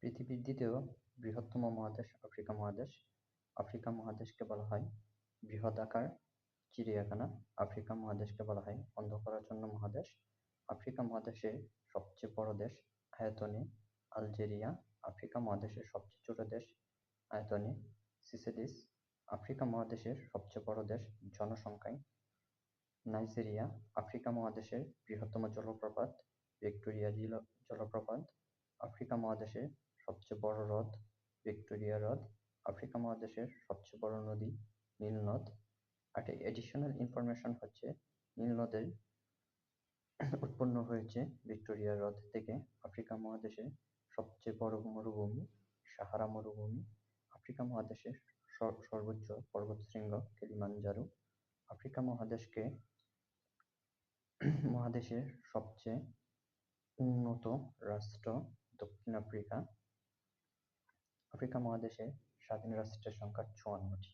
পৃথিবীর দ্বিতীয় বৃহত্তম মহাদেশ আফ্রিকা মহাদেশ। আফ্রিকা মহাদেশকে বলা হয় বৃহদাকার চিড়িয়াখানা। আফ্রিকা মহাদেশকে বলা হয় অন্ধকারাচ্ছন্ন মহাদেশ। আফ্রিকা মহাদেশের সবচেয়ে বড় দেশ আয়তনে আলজেরিয়া। আফ্রিকা মহাদেশের সবচেয়ে ছোট দেশ আয়তনে সিসেলিস। আফ্রিকা মহাদেশের সবচেয়ে বড় দেশ জনসংখ্যায় নাইজেরিয়া। আফ্রিকা মহাদেশের বৃহত্তম জলপ্রপাত ভিক্টোরিয়া জলপ্রপাত। আফ্রিকা মহাদেশের সবচেয়ে বড় হ্রদ ভিক্টোরিয়া হ্রদ। আফ্রিকা মহাদেশের সবচেয়ে বড় নদী নীল নদ। একটা এডিশনাল ইনফরমেশন হচ্ছে নীল নদের উৎপন্ন হয়েছে ভিক্টোরিয়া হ্রদ থেকে। আফ্রিকা মহাদেশের সবচেয়ে বড় মরুভূমি সাহারা মরুভূমি। আফ্রিকা মহাদেশের সর্বোচ্চ পর্বতশৃঙ্গ কিলিমানজারো। আফ্রিকা মহাদেশের সবচেয়ে উন্নত রাষ্ট্র দক্ষিণ আফ্রিকা। আফ্রিকা মহাদেশে স্বাধীন রাষ্ট্রের সংখ্যা ৫৪টি।